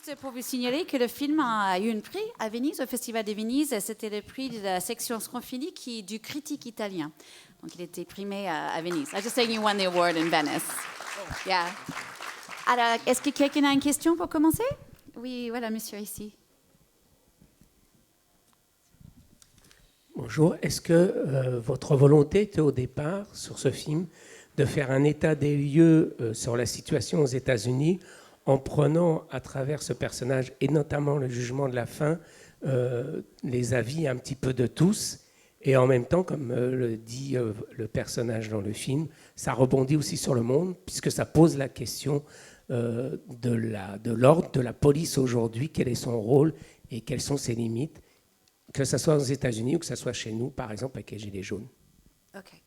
Juste pour vous signaler que le film a eu un prix à Venise, au Festival de Venise. C'était le prix de la section Sconfini du critique italien. Donc il était primé à Venise. I just saying you won the award in Venice. Yeah. Alors, est-ce que quelqu'un a une question pour commencer? Oui, voilà, monsieur ici. Bonjour. Est-ce que votre volonté était au départ, sur ce film, de faire un état des lieux sur la situation aux États-Unis en prenant à travers ce personnage, et notamment le jugement de la fin, les avis un petit peu de tous, et en même temps, comme le dit le personnage dans le film, ça rebondit aussi sur le monde, puisque ça pose la question de l'ordre, de la police aujourd'hui, quel est son rôle et quelles sont ses limites, que ce soit aux États-Unis ou que ce soit chez nous, par exemple, avec les Gilets jaunes. Okay.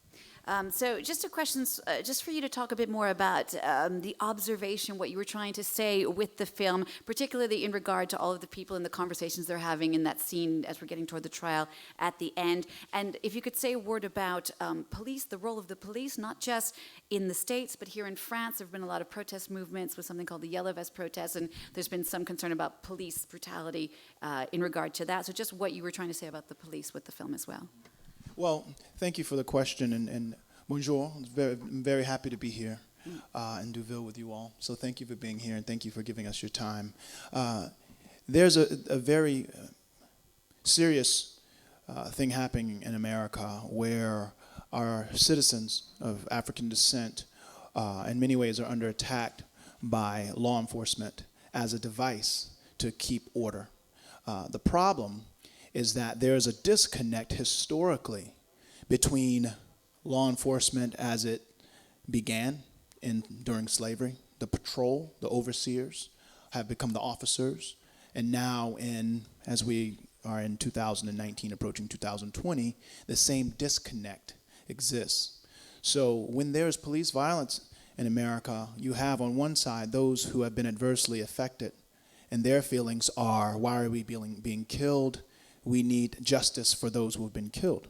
So just a question, just for you to talk a bit more about the observation, what you were trying to say with the film, particularly in regard to all of the people and the conversations they're having in that scene as we're getting toward the trial at the end. And if you could say a word about police, the role of the police, not just in the States, but here in France, there have been a lot of protest movements with something called the Yellow Vest protests, and there's been some concern about police brutality in regard to that. So just what you were trying to say about the police with the film as well. Well, thank you for the question, and bonjour. I'm very happy to be here in Deauville with you all. So thank you for being here, and thank you for giving us your time. There's a very serious thing happening in America where our citizens of African descent in many ways are under attack by law enforcement as a device to keep order. The problem is that there is a disconnect historically between law enforcement as it began during slavery. The patrol, the overseers, have become the officers. And now, as we are in 2019, approaching 2020, the same disconnect exists. So when there's police violence in America, you have on one side those who have been adversely affected, and their feelings are, why are we being killed? We need justice for those who have been killed.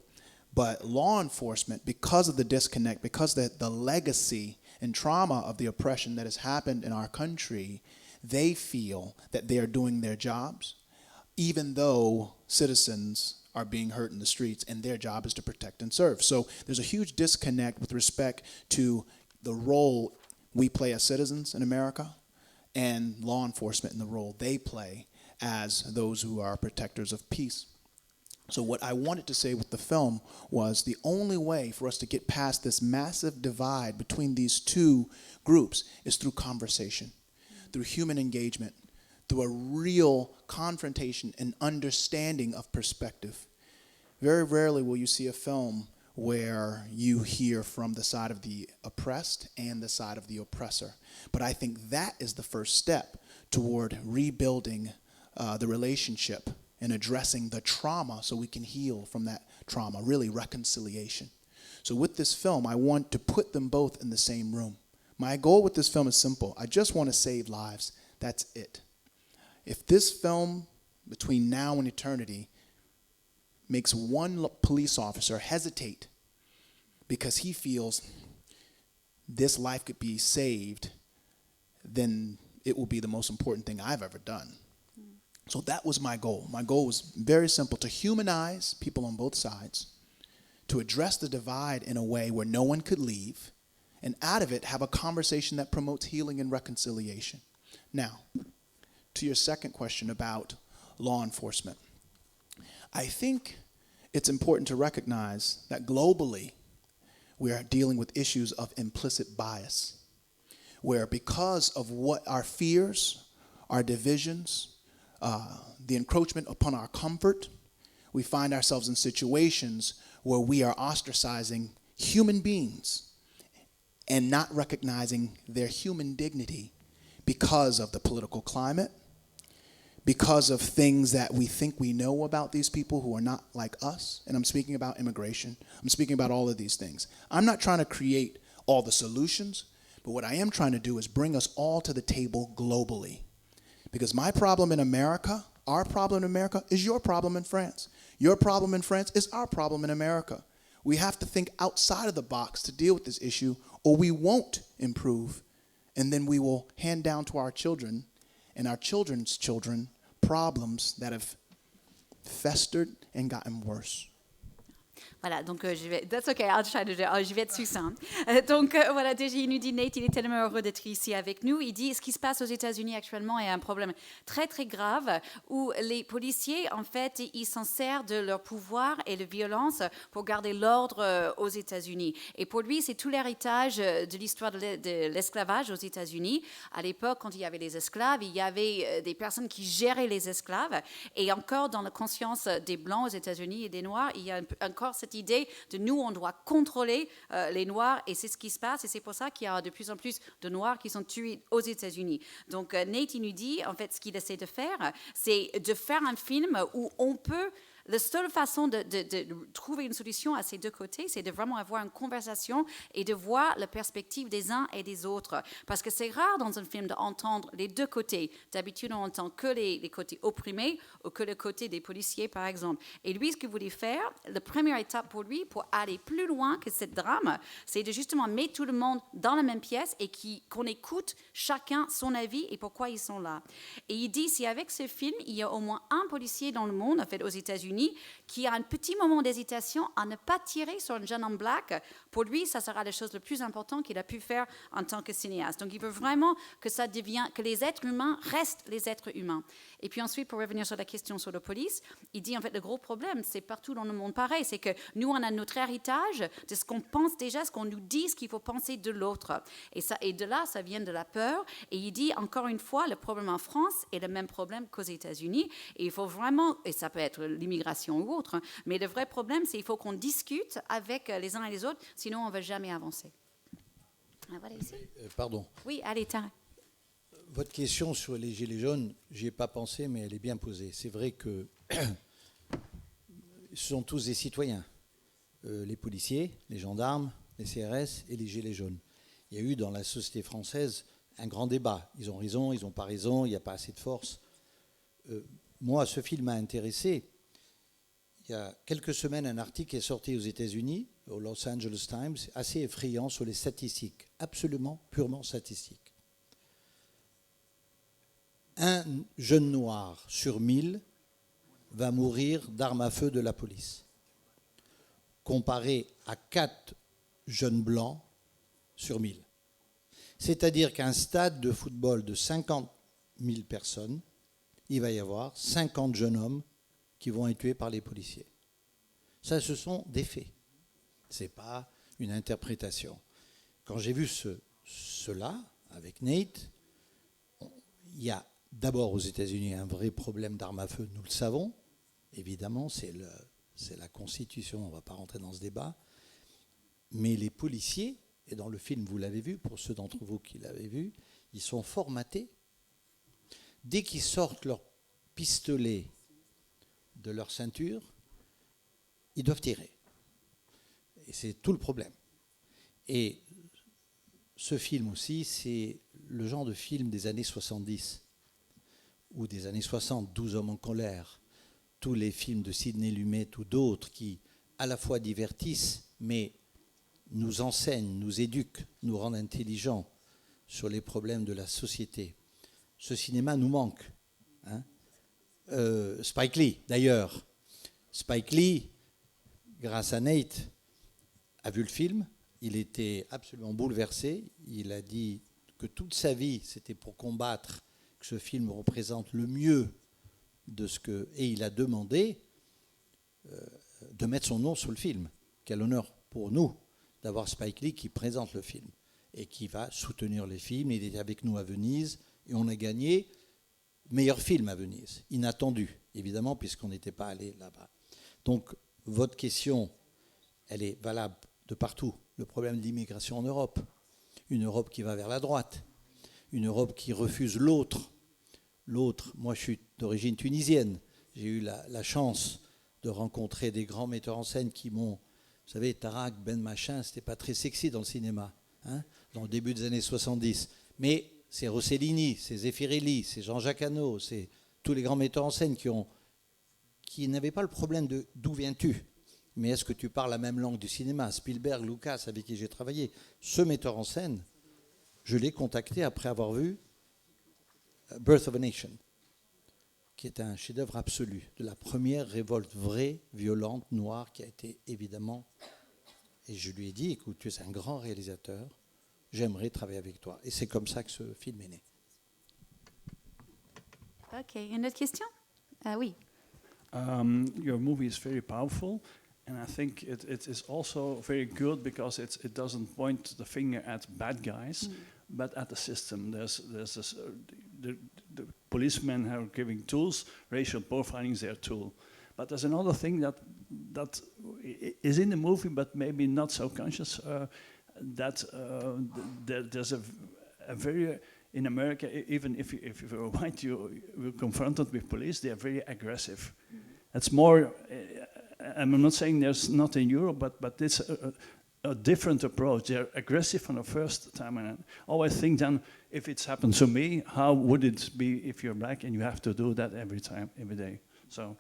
But law enforcement, because of the disconnect, because of the legacy and trauma of the oppression that has happened in our country, they feel that they are doing their jobs, even though citizens are being hurt in the streets, and their job is to protect and serve. So there's a huge disconnect with respect to the role we play as citizens in America and law enforcement and the role they play as those who are protectors of peace. So what I wanted to say with the film was the only way for us to get past this massive divide between these two groups is through conversation, through human engagement, through a real confrontation and understanding of perspective. Very rarely will you see a film where you hear from the side of the oppressed and the side of the oppressor. But I think that is the first step toward rebuilding the relationship and addressing the trauma so we can heal from that trauma, really reconciliation. So with this film, I want to put them both in the same room. My goal with this film is simple. I just want to save lives. That's it. If this film, between now and eternity, makes one police officer hesitate because he feels this life could be saved, then it will be the most important thing I've ever done. So that was my goal. My goal was very simple, to humanize people on both sides, to address the divide in a way where no one could leave, and out of it have a conversation that promotes healing and reconciliation. Now, to your second question about law enforcement. I think it's important to recognize that globally we are dealing with issues of implicit bias, where because of what our fears, our divisions, the encroachment upon our comfort, we find ourselves in situations where we are ostracizing human beings and not recognizing their human dignity because of the political climate, because of things that we think we know about these people who are not like us. And I'm speaking about immigration. I'm speaking about all of these things. I'm not trying to create all the solutions, but what I am trying to do is bring us all to the table globally. Because my problem in America, our problem in America, is your problem in France. Your problem in France is our problem in America. We have to think outside of the box to deal with this issue, or we won't improve. And then we will hand down to our children and our children's children problems that have festered and gotten worse. Voilà, donc je vais. That's okay, I'll try to do. Je vais être succinct. Donc voilà, déjà il nous dit, Nate, il est tellement heureux d'être ici avec nous. Il dit, ce qui se passe aux États-Unis actuellement est un problème très très grave où les policiers, en fait, ils s'en servent de leur pouvoir et de violence pour garder l'ordre aux États-Unis. Et pour lui, c'est tout l'héritage de l'histoire de l'esclavage aux États-Unis. À l'époque, quand il y avait les esclaves, il y avait des personnes qui géraient les esclaves. Et encore dans la conscience des Blancs aux États-Unis et des Noirs, il y a encore cette idée de nous, on doit contrôler les Noirs, et c'est ce qui se passe, et c'est pour ça qu'il y a de plus en plus de Noirs qui sont tués aux États-Unis. Donc Nate, il nous dit, en fait, ce qu'il essaie de faire, c'est de faire un film où on peut. La seule façon de trouver une solution à ces deux côtés, c'est de vraiment avoir une conversation et de voir la perspective des uns et des autres. Parce que c'est rare dans un film d'entendre les deux côtés. D'habitude, on entend que les côtés opprimés ou que le côté des policiers, par exemple. Et lui, ce qu'il voulait faire, la première étape pour lui, pour aller plus loin que cette drame, c'est de justement mettre tout le monde dans la même pièce et qu'on écoute chacun son avis et pourquoi ils sont là. Et il dit, si avec ce film, il y a au moins un policier dans le monde, en fait aux États-Unis, qui a un petit moment d'hésitation à ne pas tirer sur un jeune homme black, pour lui, ça sera la chose la plus importante qu'il a pu faire en tant que cinéaste. Donc, il veut vraiment que les êtres humains restent les êtres humains. Et puis ensuite, pour revenir sur la question sur la police, il dit, en fait, le gros problème, c'est partout dans le monde pareil, c'est que nous, on a notre héritage de ce qu'on pense déjà, ce qu'on nous dit, ce qu'il faut penser de l'autre. Et de là, ça vient de la peur. Et il dit, encore une fois, le problème en France est le même problème qu'aux États-Unis. Et il faut vraiment, et ça peut être l'immigration ou autre, mais le vrai problème, c'est qu'il faut qu'on discute avec les uns et les autres, sinon on ne va jamais avancer. Ah, voilà ici. Pardon. Oui, allez, Tarek. Votre question sur les gilets jaunes, j'y ai pas pensé, mais elle est bien posée. C'est vrai que ce sont tous des citoyens. Les policiers, les gendarmes, les CRS et les gilets jaunes. Il y a eu dans la société française un grand débat. Ils ont raison, ils n'ont pas raison, il n'y a pas assez de force. Moi, ce film m'a intéressé. Il y a quelques semaines, un article est sorti aux États-Unis, au Los Angeles Times, assez effrayant sur les statistiques, absolument, purement statistiques. Un jeune noir sur 1000 va mourir d'arme à feu de la police, comparé à 4 jeunes blancs sur 1000. C'est-à-dire qu'à un stade de football de 50 000 personnes, il va y avoir 50 jeunes hommes qui vont être tués par les policiers. Ça, ce sont des faits. Ce n'est pas une interprétation. Quand j'ai vu cela avec Nate, il y a d'abord aux États-Unis un vrai problème d'armes à feu, nous le savons. Évidemment, c'est la Constitution, on ne va pas rentrer dans ce débat. Mais les policiers, et dans le film vous l'avez vu, pour ceux d'entre vous qui l'avaient vu, ils sont formatés. Dès qu'ils sortent leur pistolet de leur ceinture, ils doivent tirer. Et c'est tout le problème. Et ce film aussi, c'est le genre de film des années 70 ou des années 60, 12 hommes en colère, tous les films de Sidney Lumet ou d'autres qui à la fois divertissent, mais nous enseignent, nous éduquent, nous rendent intelligents sur les problèmes de la société. Ce cinéma nous manque. Hein. Spike Lee, d'ailleurs. Spike Lee, grâce à Nate, a vu le film. Il était absolument bouleversé. Il a dit que toute sa vie, c'était pour combattre que ce film représente le mieux de ce que... Et il a demandé de mettre son nom sur le film. Quel honneur pour nous d'avoir Spike Lee qui présente le film et qui va soutenir les films. Il était avec nous à Venise et on a gagné meilleur film à Venise. Inattendu, évidemment, puisqu'on n'était pas allé là-bas. Donc, votre question, elle est valable de partout. Le problème de l'immigration en Europe. Une Europe qui va vers la droite. Une Europe qui refuse l'autre. L'autre, moi je suis d'origine tunisienne. J'ai eu la chance de rencontrer des grands metteurs en scène qui m'ont... Vous savez, Tarak, Ben Machin, c'était pas très sexy dans le cinéma, hein, dans le début des années 70. Mais c'est Rossellini, c'est Zeffirelli, c'est Jean-Jacques Hano, c'est tous les grands metteurs en scène qui n'avaient pas le problème de d'où viens-tu, mais est-ce que tu parles la même langue du cinéma. Spielberg, Lucas, avec qui j'ai travaillé, ce metteur en scène, je l'ai contacté après avoir vu Birth of a Nation, qui est un chef-d'œuvre absolu, de la première révolte vraie, violente, noire, qui a été évidemment... Et je lui ai dit, écoute, tu es un grand réalisateur, j'aimerais travailler avec toi. Et c'est comme ça que ce film est né. Ok, une autre question? Oui. Your movie is very powerful, and I think it is also very good because it doesn't point the finger at bad guys, but at the system. There's this, the policemen are giving tools. Racial profiling is their tool, but there's another thing that is in the movie, but maybe not so conscious. There's a very in America, even if you're white, you're confronted with police. They are very aggressive. It's more. I'm not saying there's not in Europe, but it's a different approach. They're aggressive from the first time, and I always think then, if it's happened to me, how would it be if you're black and you have to do that every time, every day? So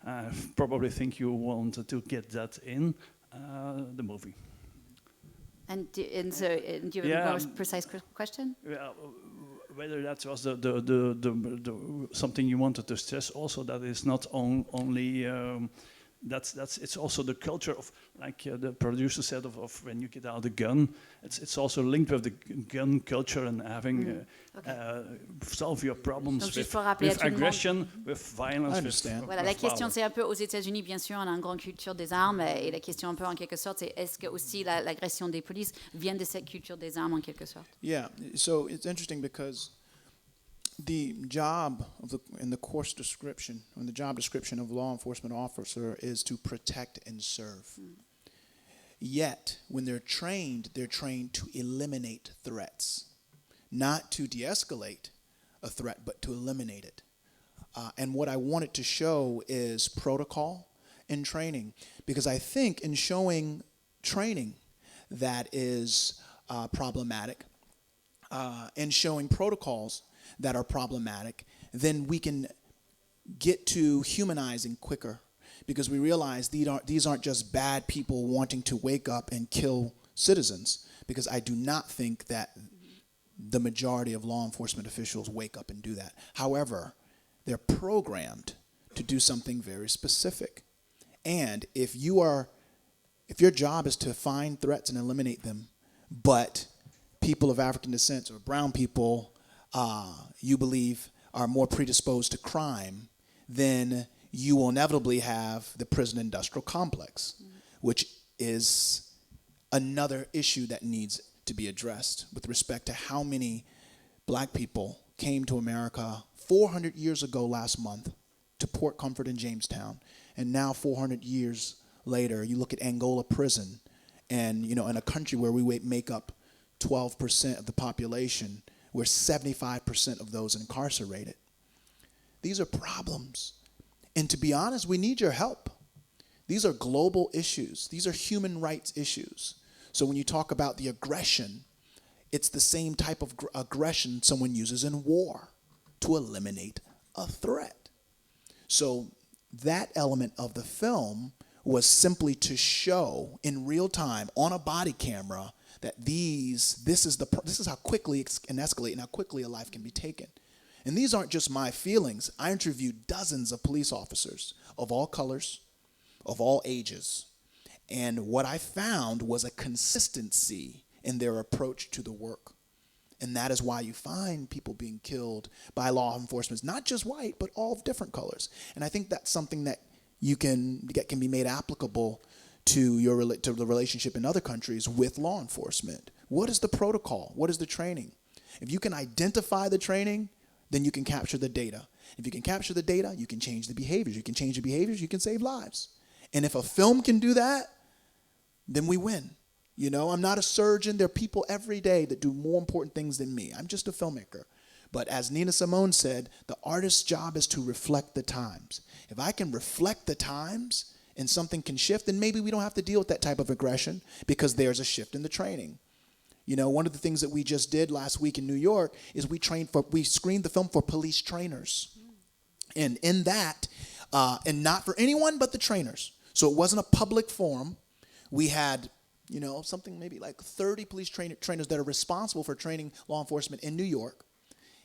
I probably think you wanted to get that in the movie. And do you have a more precise question? Whether that was the something you wanted to stress also, that is not only that's it's also the culture of, like the producer said, of when you get out the gun, it's also linked with the gun culture and having solve your problems with aggression, with violence. I understand. Voilà, la question c'est un peu aux États-Unis, bien sûr, on a une grande culture des armes, et la question un peu en quelque sorte, c'est est-ce que aussi l'agression des polices vient de cette culture des armes en quelque sorte? Yeah, so it's interesting because the job in the course description, and the job description of law enforcement officer is to protect and serve. Yet, when they're trained to eliminate threats, not to de-escalate a threat, but to eliminate it. And what I wanted to show is protocol and training, because I think in showing training that is problematic, and showing protocols that are problematic, then we can get to humanizing quicker, because we realize these aren't just bad people wanting to wake up and kill citizens, because I do not think that the majority of law enforcement officials wake up and do that. However, they're programmed to do something very specific. And if your job is to find threats and eliminate them, but people of African descent or brown people you believe are more predisposed to crime, then you will inevitably have the prison industrial complex, which is another issue that needs to be addressed with respect to how many black people came to America 400 years ago last month to Port Comfort in Jamestown, and now 400 years later, you look at Angola prison, and in a country where we make up 12% of the population, where 75% of those incarcerated. These are problems. And to be honest, we need your help. These are global issues. These are human rights issues. So when you talk about the aggression, it's the same type of aggression someone uses in war to eliminate a threat. So that element of the film was simply to show in real time on a body camera that this is how quickly it can escalate and how quickly a life can be taken. And these aren't just my feelings. I interviewed dozens of police officers of all colors, of all ages. And what I found was a consistency in their approach to the work. And that is why you find people being killed by law enforcement, not just white, but all of different colors. And I think that's something that can be made applicable to the relationship in other countries with law enforcement. What is the protocol? What is the training? If you can identify the training, then you can capture the data. If you can capture the data, you can change the behaviors. You can change the behaviors, you can save lives. And if a film can do that, then we win. I'm not a surgeon. There are people every day that do more important things than me. I'm just a filmmaker. But as Nina Simone said, the artist's job is to reflect the times. If I can reflect the times and something can shift, then maybe we don't have to deal with that type of aggression because there's a shift in the training. One of the things that we just did last week in New York is we screened the film for police trainers. And in that, and not for anyone but the trainers. So it wasn't a public forum. We had, something maybe like 30 police trainers that are responsible for training law enforcement in New York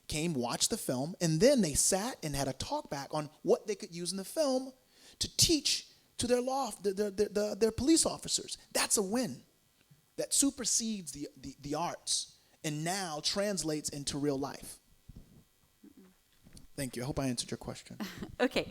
came, watched the film, and then they sat and had a talk back on what they could use in the film to teach to their police officers. That's a win. That supersedes the arts and now translates into real life. Thank you. I hope I answered your question. OK.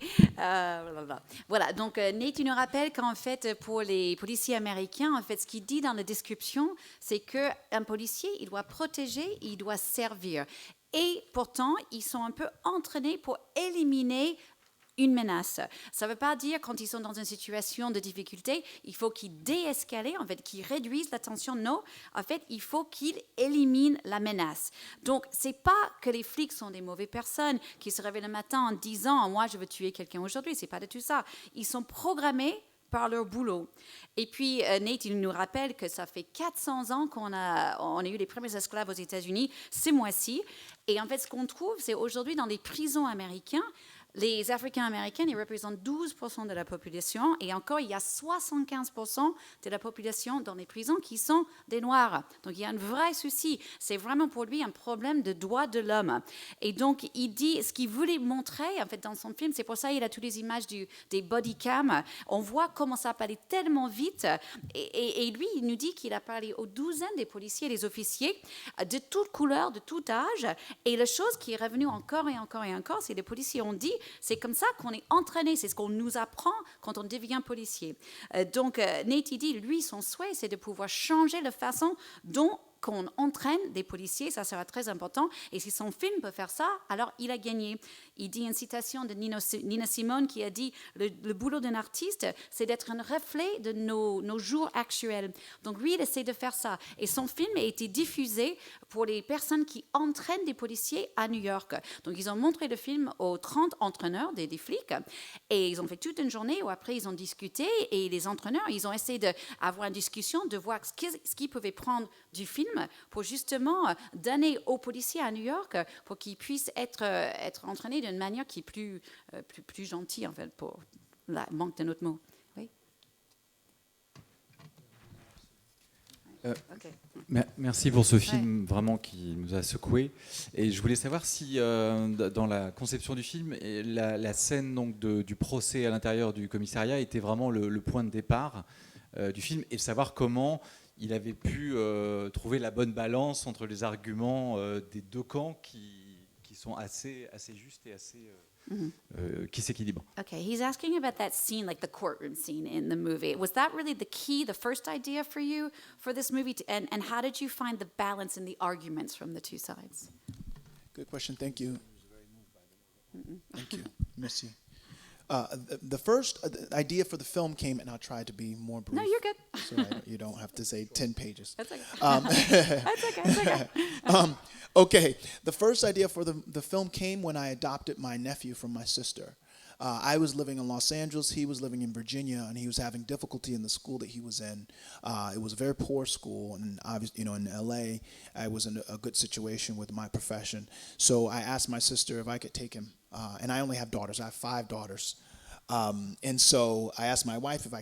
Voilà, donc Nate, il nous rappelle qu'en fait, pour les policiers américains, en fait, ce qu'il dit dans la description, c'est qu'un policier, il doit protéger, il doit servir. Et pourtant, ils sont un peu entraînés pour éliminer une menace. Ça ne veut pas dire quand ils sont dans une situation de difficulté, il faut qu'ils déescalent, en fait, qu'ils réduisent la tension. Non, en fait, il faut qu'ils éliminent la menace. Donc, ce n'est pas que les flics sont des mauvaises personnes qui se réveillent le matin en disant « moi, je veux tuer quelqu'un aujourd'hui ». Ce n'est pas du tout ça. Ils sont programmés par leur boulot. Et puis, Nate, il nous rappelle que ça fait 400 ans qu'on a eu les premiers esclaves aux États-Unis ce mois-ci. Et en fait, ce qu'on trouve, c'est aujourd'hui dans les prisons américaines, les Africains-Américains, ils représentent 12% de la population et encore, il y a 75% de la population dans les prisons qui sont des Noirs. Donc, il y a un vrai souci. C'est vraiment pour lui un problème de droits de l'homme. Et donc, il dit, ce qu'il voulait montrer, en fait, dans son film, c'est pour ça qu'il a toutes les images des body cam. On voit comment ça peut aller tellement vite. Et lui, il nous dit qu'il a parlé aux douzaines des policiers et des officiers de toutes couleurs, de tout âge. Et la chose qui est revenue encore et encore et encore, c'est que les policiers ont dit, c'est comme ça qu'on est entraîné, c'est ce qu'on nous apprend quand on devient policier. Donc, Nate, il dit, lui, son souhait, c'est de pouvoir changer la façon dont qu'on entraîne des policiers, ça sera très important. Et si son film peut faire ça, alors il a gagné. Il dit une citation de Nina Simone qui a dit « Le boulot d'un artiste, c'est d'être un reflet de nos jours actuels. » Donc lui, il essaie de faire ça. Et son film a été diffusé pour les personnes qui entraînent des policiers à New York. Donc ils ont montré le film aux 30 entraîneurs des flics. Et ils ont fait toute une journée où après ils ont discuté. Et les entraîneurs, ils ont essayé d'avoir une discussion, de voir ce qu'ils pouvaient prendre du film pour justement donner aux policiers à New York pour qu'ils puissent être entraînés d'une manière qui est plus gentille, en fait, pour le manque d'un autre mot. Oui. Okay. Merci pour ce film vraiment qui nous a secoués. Et je voulais savoir si dans la conception du film, la scène donc, du procès à l'intérieur du commissariat était vraiment le point de départ du film et savoir comment il avait pu trouver la bonne balance entre les arguments des deux camps qui sont assez justes et assez qui s'équilibrent. Okay, he's asking about that scene, like the courtroom scene in the movie. Was that really the key, the first idea for you for this movie? And how did you find the balance in the arguments from the two sides? Good question. Thank you. Thank you. Merci. The first idea for the film came, and I'll try to be more brief. No, you're good. So you don't have to say 10 pages. That's okay. That's okay. That's okay. Okay, the first idea for the film came when I adopted my nephew from my sister. I was living in Los Angeles, he was living in Virginia, and he was having difficulty in the school that he was in. It was a very poor school, and obviously, in LA, I was in a good situation with my profession. So I asked my sister if I could take him, and I only have daughters. I have 5 daughters. And so I asked my wife if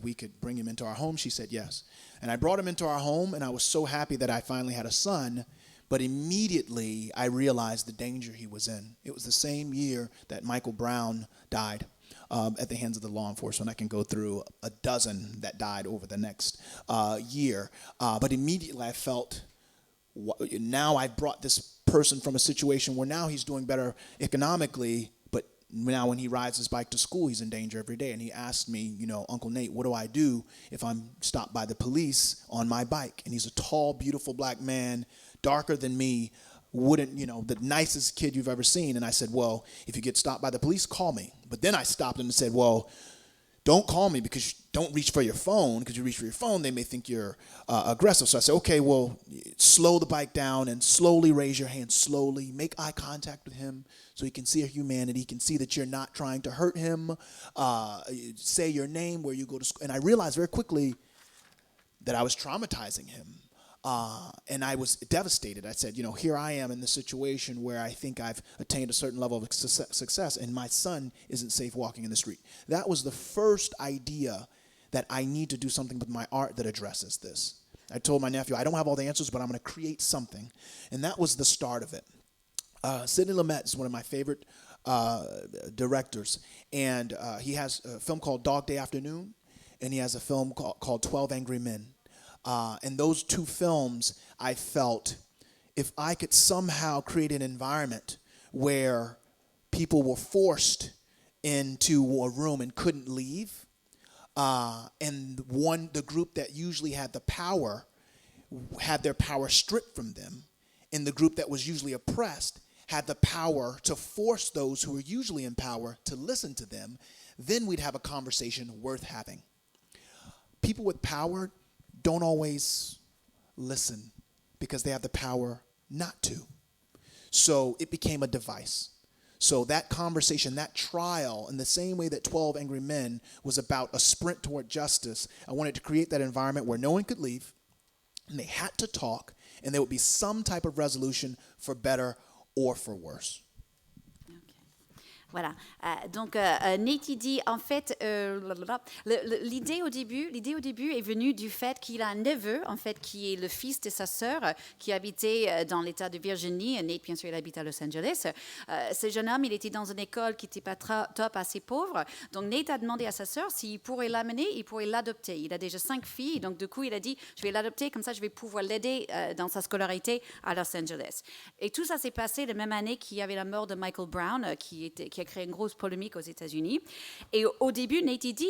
we could bring him into our home. She said yes. And I brought him into our home, and I was so happy that I finally had a son. But immediately, I realized the danger he was in. It was the same year that Michael Brown died at the hands of the law enforcement. I can go through a dozen that died over the next year. But immediately, I felt, now I've brought this person from a situation where now he's doing better economically, but now when he rides his bike to school, he's in danger every day. And he asked me, Uncle Nate, what do I do if I'm stopped by the police on my bike? And he's a tall, beautiful black man, darker than me, the nicest kid you've ever seen. And I said, well, if you get stopped by the police, call me. But then I stopped him and said, well, don't call me because don't reach for your phone, because you reach for your phone, they may think you're aggressive. So I said, okay, well, slow the bike down and slowly raise your hand, slowly. Make eye contact with him so he can see your humanity. He can see that you're not trying to hurt him. Say your name, where you go to school. And I realized very quickly that I was traumatizing him. And I was devastated. I said, here I am in this situation where I think I've attained a certain level of success, and my son isn't safe walking in the street. That was the first idea that I need to do something with my art that addresses this. I told my nephew, I don't have all the answers, but I'm going to create something. And that was the start of it. Sidney Lumet is one of my favorite directors, and he has a film called Dog Day Afternoon, and he has a film called 12 Angry Men. And those two films, I felt, if I could somehow create an environment where people were forced into a room and couldn't leave, and the group that usually had the power had their power stripped from them, and the group that was usually oppressed had the power to force those who were usually in power to listen to them, then we'd have a conversation worth having. People with power don't always listen because they have the power not to. So it became a device. So that conversation, that trial, in the same way that 12 Angry Men was about a sprint toward justice, I wanted to create that environment where no one could leave, and they had to talk, and there would be some type of resolution for better or for worse. Voilà. Donc, Nate dit, en fait, l'idée au début est venue du fait qu'il a un neveu, en fait, qui est le fils de sa sœur, qui habitait dans l'État de Virginie. Nate, bien sûr, il habite à Los Angeles. Ce jeune homme, il était dans une école qui n'était pas top, assez pauvre. Donc, Nate a demandé à sa sœur s'il pourrait l'amener, il pourrait l'adopter. Il a déjà 5 filles, donc du coup, il a dit, je vais l'adopter, comme ça, je vais pouvoir l'aider dans sa scolarité à Los Angeles. Et tout ça s'est passé la même année qu'il y avait la mort de Michael Brown, qui a créé une grosse polémique aux États-Unis. Et au début, Nate dit,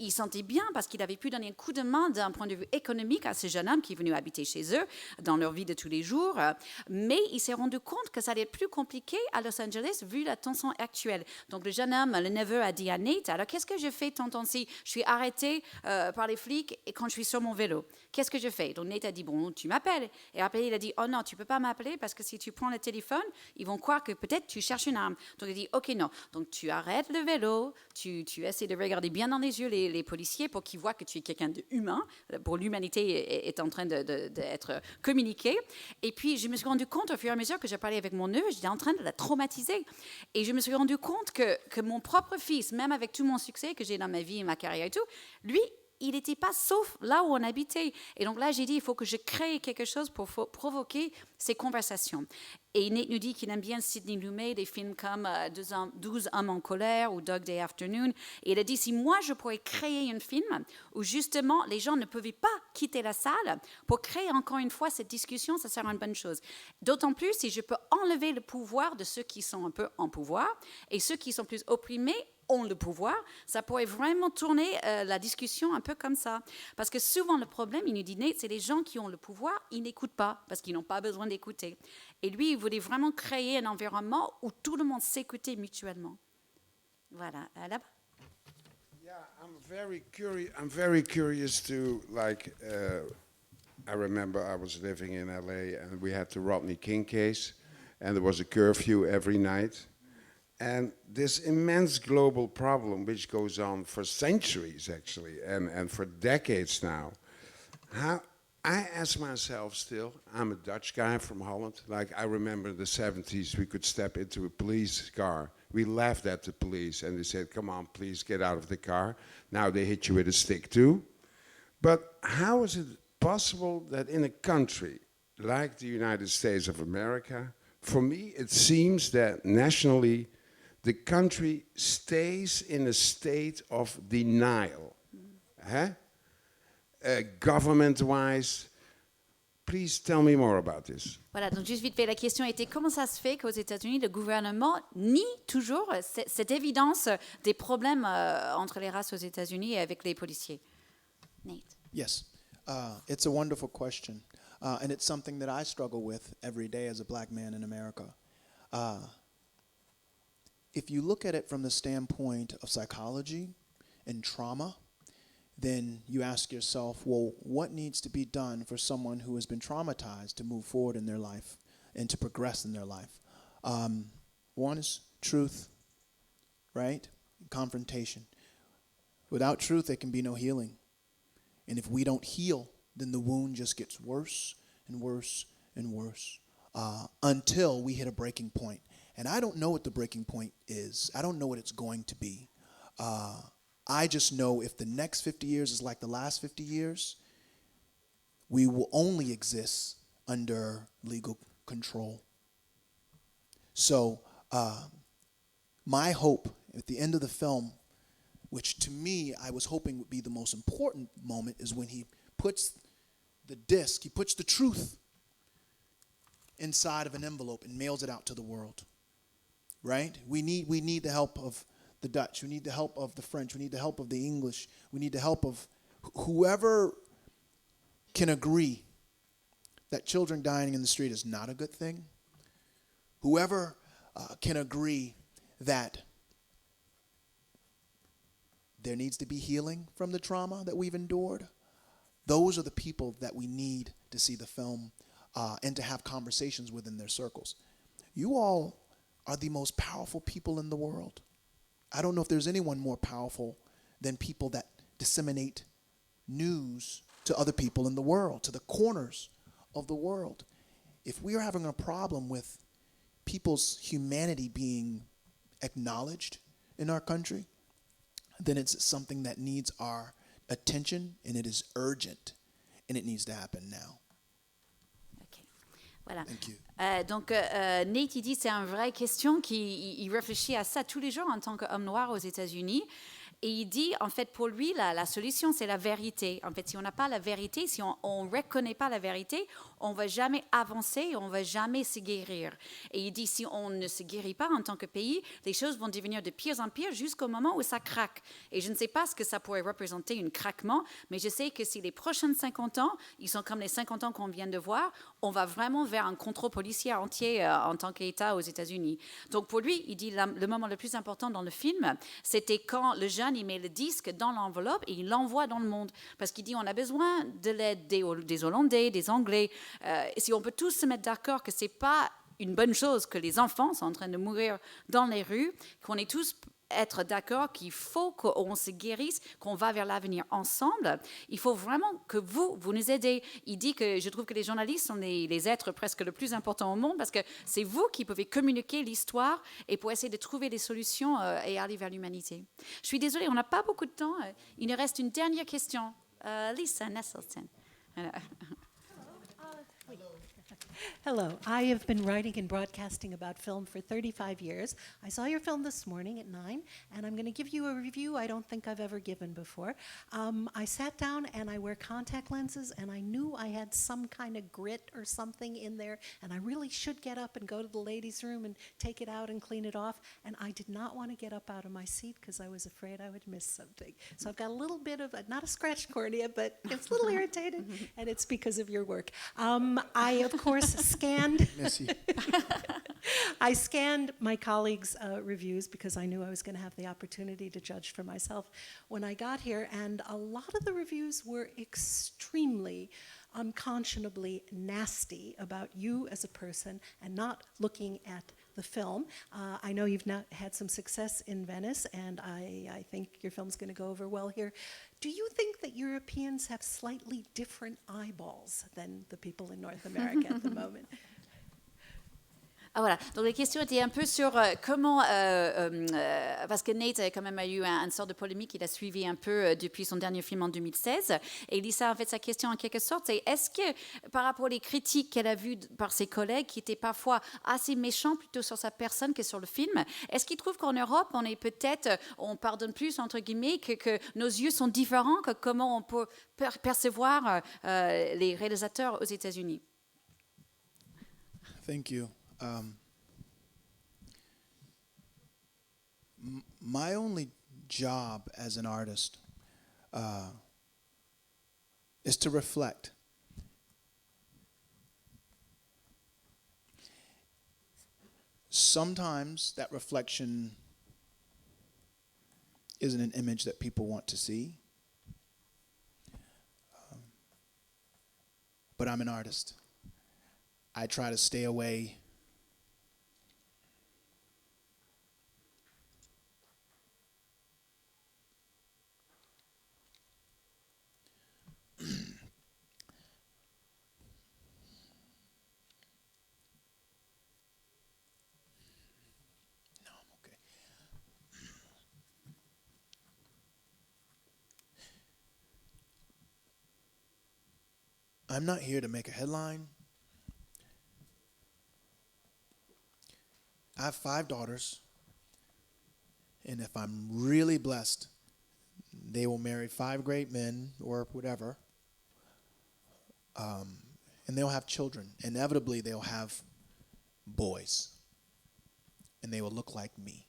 il sentait bien parce qu'il avait pu donner un coup de main d'un point de vue économique à ce jeune homme qui est venu habiter chez eux dans leur vie de tous les jours. Mais il s'est rendu compte que ça allait être plus compliqué à Los Angeles vu la tension actuelle. Donc le jeune homme, le neveu, a dit à Nate, alors qu'est-ce que je fais, tonton-ci? Je suis arrêté par les flics et quand je suis sur mon vélo, qu'est-ce que je fais? Donc Nate a dit, bon, tu m'appelles. Et après, il a dit, oh non, tu peux pas m'appeler parce que si tu prends le téléphone, ils vont croire que peut-être tu cherches une arme. Donc il dit, ok, non. Donc tu arrêtes le vélo, tu essaies de regarder bien dans les yeux les policiers pour qu'ils voient que tu es quelqu'un d'humain, pour l'humanité est en train d'être communiquée. Et puis je me suis rendu compte au fur et à mesure que j'ai parlé avec mon neveu, j'étais en train de la traumatiser. Et je me suis rendu compte que mon propre fils, même avec tout mon succès que j'ai dans ma vie et ma carrière et tout, lui, il n'était pas sauf là où on habitait. Et donc là, j'ai dit, il faut que je crée quelque chose pour provoquer ces conversations. Et Nate nous dit qu'il aime bien Sidney Lumet, des films comme 12 hommes en colère ou Dog Day Afternoon. Et il a dit, si moi, je pourrais créer un film où justement les gens ne pouvaient pas quitter la salle pour créer encore une fois cette discussion, ça serait une bonne chose. D'autant plus si je peux enlever le pouvoir de ceux qui sont un peu en pouvoir et ceux qui sont plus opprimés ont le pouvoir, ça pourrait vraiment tourner la discussion un peu comme ça. Parce que souvent, le problème, il nous dit, Nate, c'est les gens qui ont le pouvoir, ils n'écoutent pas parce qu'ils n'ont pas besoin d'écouter. Et lui, il voulait vraiment créer un environnement où tout le monde s'écoutait mutuellement. Voilà, là-bas. Yeah, I'm very curious to, like, I remember I was living in LA and we had the Rodney King case and there was a curfew every night. And this immense global problem, which goes on for centuries, actually, and for decades now, how I ask myself still, I'm a Dutch guy from Holland, like I remember in the 70s, we could step into a police car. We laughed at the police, and they said, come on, please get out of the car. Now they hit you with a stick, too. But how is it possible that in a country like the United States of America, for me, it seems that nationally, the country stays in a state of denial. Government-wise, please tell me more about this. Voilà, donc juste vite fait, la question était comment ça se fait qu'aux États-Unis, le gouvernement nie toujours cette évidence des problèmes entre les races aux États-Unis et avec les policiers. Nate. Yes, it's a wonderful question, and it's something that I struggle with every day as a black man in America. If you look at it from the standpoint of psychology and trauma, then you ask yourself, well, what needs to be done for someone who has been traumatized to move forward in their life and to progress in their life? One is truth, right? Confrontation. Without truth, there can be no healing. And if we don't heal, then the wound just gets worse and worse and worse until we hit a breaking point. And I don't know what the breaking point is. I don't know what it's going to be. I just know if the next 50 years is like the last 50 years, we will only exist under legal control. So my hope at the end of the film, which to me I was hoping would be the most important moment, is when he puts the disc, he puts the truth inside of an envelope and mails it out to the world. Right? We need the help of the Dutch. We need the help of the French. We need the help of the English. We need the help of whoever can agree that children dying in the street is not a good thing. Whoever can agree that there needs to be healing from the trauma that we've endured. Those are the people that we need to see the film and to have conversations within their circles. You all are the most powerful people in the world. I don't know if there's anyone more powerful than people that disseminate news to other people in the world, to the corners of the world. If we are having a problem with people's humanity being acknowledged in our country, then it's something that needs our attention, and it is urgent, and it needs to happen now. Ok. Voilà. Thank you. Donc, Nate, il dit c'est une vraie question il réfléchit à ça tous les jours en tant qu'homme noir aux États-Unis. Et il dit, en fait, pour lui, la solution, c'est la vérité. En fait, si on n'a pas la vérité, si on ne reconnaît pas la vérité, on ne va jamais avancer, on ne va jamais se guérir. Et il dit, si on ne se guérit pas en tant que pays, les choses vont devenir de pire en pire jusqu'au moment où ça craque. Et je ne sais pas ce que ça pourrait représenter, un craquement, mais je sais que si les prochains 50 ans, ils sont comme les 50 ans qu'on vient de voir, on va vraiment vers un contrôle policier entier en tant qu'État aux États-Unis. Donc, pour lui, il dit, le moment le plus important dans le film, c'était quand le jeune il met le disque dans l'enveloppe et il l'envoie dans le monde. Parce qu'il dit on a besoin de l'aide des Hollandais, des Anglais. Si on peut tous se mettre d'accord que ce n'est pas une bonne chose que les enfants sont en train de mourir dans les rues, qu'on est tous être d'accord qu'il faut qu'on se guérisse, qu'on va vers l'avenir ensemble. Il faut vraiment que vous nous aidez. Il dit que je trouve que les journalistes sont les êtres presque le plus importants au monde parce que c'est vous qui pouvez communiquer l'histoire et pour essayer de trouver des solutions et aller vers l'humanité. Je suis désolée, on n'a pas beaucoup de temps. Il nous reste une dernière question. Lisa Nesselton. Hello. I have been writing and broadcasting about film for 35 years. I saw your film this morning at 9, and I'm going to give you a review I don't think I've ever given before. I sat down, and I wear contact lenses, and I knew I had some kind of grit or something in there, and I really should get up and go to the ladies' room and take it out and clean it off, and I did not want to get up out of my seat because I was afraid I would miss something. So I've got a little bit of, not a scratched cornea, but it's a little irritated, and it's because of your work. I, of course, scanned. Merci. I scanned my colleagues' reviews because I knew I was going to have the opportunity to judge for myself when I got here, and a lot of the reviews were extremely unconscionably nasty about you as a person and not looking at the film. I know you've not had some success in Venice, and I think your film's going to go over well here. Do you think that Europeans have slightly different eyeballs than the people in North America at the moment? Ah, voilà. Donc les questions étaient un peu sur comment, parce que Nate quand même a eu une sorte de polémique, il a suivi un peu depuis son dernier film en 2016, et Lisa, en fait, sa question en quelque sorte, c'est est-ce que par rapport aux critiques qu'elle a vues par ses collègues, qui étaient parfois assez méchants plutôt sur sa personne que sur le film, est-ce qu'il trouve qu'en Europe, on est peut-être, on pardonne plus, entre guillemets, que nos yeux sont différents, que comment on peut percevoir les réalisateurs aux États-Unis? Thank you. My only job as an artist is to reflect. Sometimes that reflection isn't an image that people want to see. But I'm an artist. I try to stay away I'm not here to make a headline. I have 5 daughters, and if I'm really blessed, they will marry 5 great men or whatever, and they'll have children. Inevitably, they'll have boys, and they will look like me.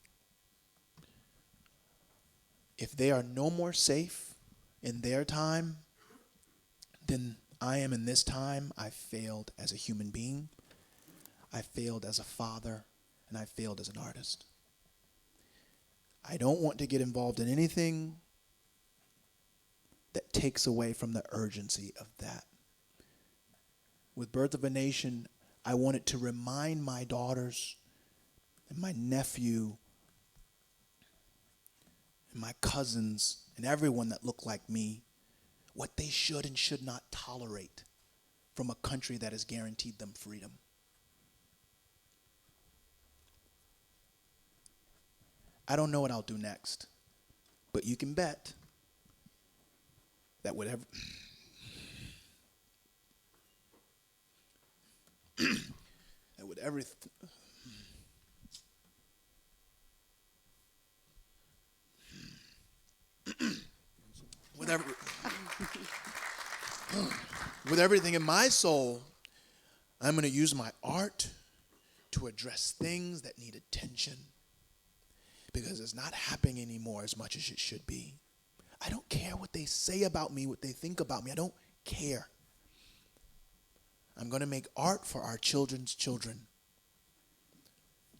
If they are no more safe in their time than I am in this time, I failed as a human being, I failed as a father, and I failed as an artist. I don't want to get involved in anything that takes away from the urgency of that. With Birth of a Nation, I wanted to remind my daughters and my nephew and my cousins and everyone that looked like me what they should and should not tolerate from a country that has guaranteed them freedom. I don't know what I'll do next, but you can bet that whatever that with everything with everything in my soul, I'm going to use my art to address things that need attention, because it's not happening anymore as much as it should be. I don't care what they say about me, what they think about me. I don't care. I'm going to make art for our children's children.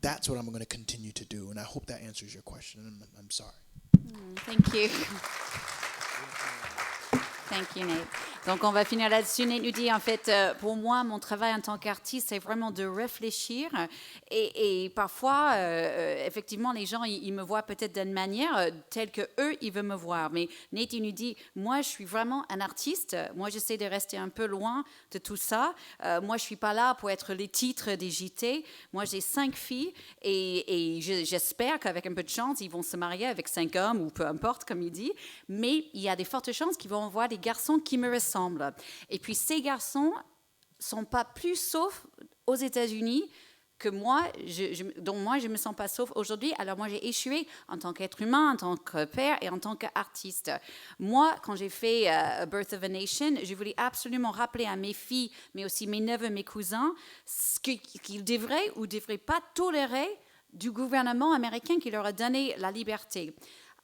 That's what I'm going to continue to do, and I hope that answers your question. I'm sorry. Thank you. Thank you, Nate. Donc, on va finir là-dessus. Nate nous dit, en fait, pour moi, mon travail en tant qu'artiste, c'est vraiment de réfléchir. Et parfois, effectivement, les gens, ils me voient peut-être d'une manière telle qu'eux, ils veulent me voir. Mais Nate, il nous dit, moi, je suis vraiment un artiste. Moi, j'essaie de rester un peu loin de tout ça. Moi, je ne suis pas là pour être les titres des JT. Moi, j'ai 5 filles et j'espère qu'avec un peu de chance, ils vont se marier avec 5 hommes ou peu importe, comme il dit. Mais il y a des fortes chances qu'ils vont avoir des garçons qui me ressemblent. Et puis ces garçons sont pas plus saufs aux États-Unis que moi, dont moi je me sens pas sauf aujourd'hui. Alors moi j'ai échoué en tant qu'être humain, en tant que père et en tant qu'artiste. Moi, quand j'ai fait Birth of a Nation, je voulais absolument rappeler à mes filles, mais aussi mes neveux, mes cousins, ce qu'ils devraient ou devraient pas tolérer du gouvernement américain qui leur a donné la liberté.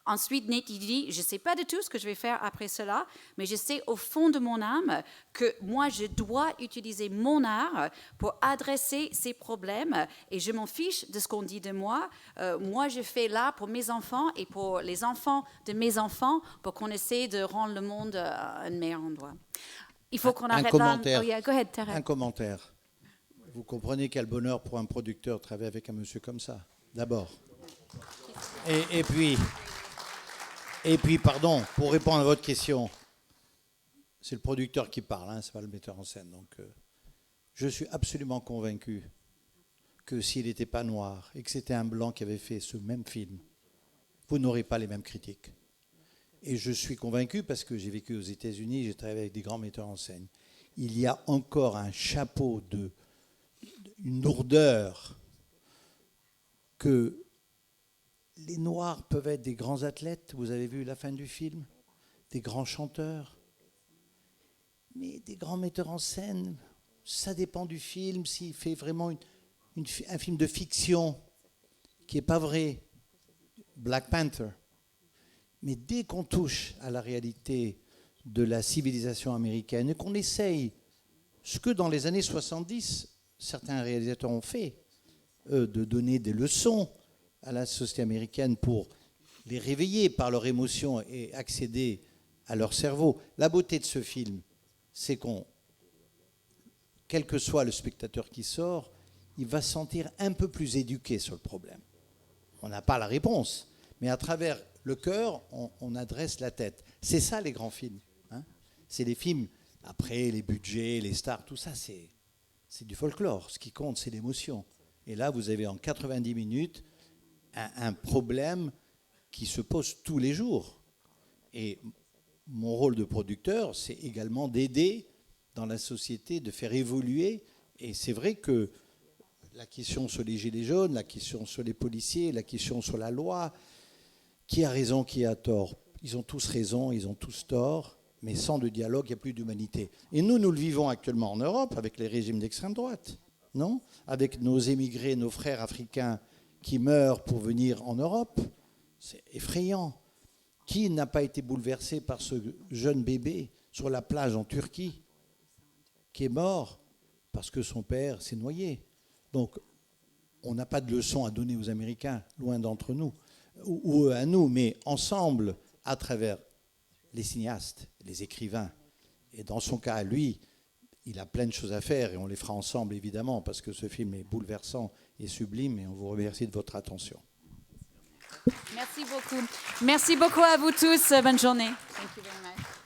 Ensuite, Nate dit, je ne sais pas du tout ce que je vais faire après cela, mais je sais au fond de mon âme que moi, je dois utiliser mon art pour adresser ces problèmes et je m'en fiche de ce qu'on dit de moi. Moi, je fais là pour mes enfants et pour les enfants de mes enfants pour qu'on essaie de rendre le monde un meilleur endroit. Il faut qu'on arrête là. Oh, yeah, go ahead, Tarek. Un commentaire. Vous comprenez quel bonheur pour un producteur de travailler avec un monsieur comme ça, d'abord. Et puis, pardon, pour répondre à votre question, c'est le producteur qui parle, hein, c'est pas le metteur en scène. Donc, je suis absolument convaincu que s'il n'était pas noir et que c'était un blanc qui avait fait ce même film, vous n'aurez pas les mêmes critiques. Et je suis convaincu parce que j'ai vécu aux États-Unis, j'ai travaillé avec des grands metteurs en scène. Il y a encore un chapeau une lourdeur que les Noirs peuvent être des grands athlètes, vous avez vu la fin du film, des grands chanteurs, mais des grands metteurs en scène, ça dépend du film, s'il fait vraiment un film de fiction qui n'est pas vrai, Black Panther. Mais dès qu'on touche à la réalité de la civilisation américaine et qu'on essaye, ce que dans les années 70, certains réalisateurs ont fait, de donner des leçons à la société américaine pour les réveiller par leur émotion et accéder à leur cerveau. La beauté de ce film, c'est quel que soit le spectateur qui sort, il va se sentir un peu plus éduqué sur le problème. On n'a pas la réponse, mais à travers le cœur, on adresse la tête. C'est ça les grands films. Hein. C'est les films, après les budgets, les stars, tout ça, c'est du folklore. Ce qui compte, c'est l'émotion. Et là, vous avez en 90 minutes un problème qui se pose tous les jours. Et mon rôle de producteur, c'est également d'aider dans la société, de faire évoluer. Et c'est vrai que la question sur les gilets jaunes, la question sur les policiers, la question sur la loi. Qui a raison, qui a tort? Ils ont tous raison, ils ont tous tort, mais sans le dialogue, il n'y a plus d'humanité. Et nous le vivons actuellement en Europe avec les régimes d'extrême droite, non? Avec nos émigrés, nos frères africains qui meurent pour venir en Europe. C'est effrayant. Qui n'a pas été bouleversé par ce jeune bébé sur la plage en Turquie qui est mort parce que son père s'est noyé? Donc, on n'a pas de leçon à donner aux Américains, loin d'entre nous, ou à nous, mais ensemble, à travers les cinéastes, les écrivains. Et dans son cas, lui, il a plein de choses à faire et on les fera ensemble, évidemment, parce que ce film est bouleversant et sublime et on vous remercie de votre attention. Merci beaucoup. Merci beaucoup à vous tous. Bonne journée. Thank you very much.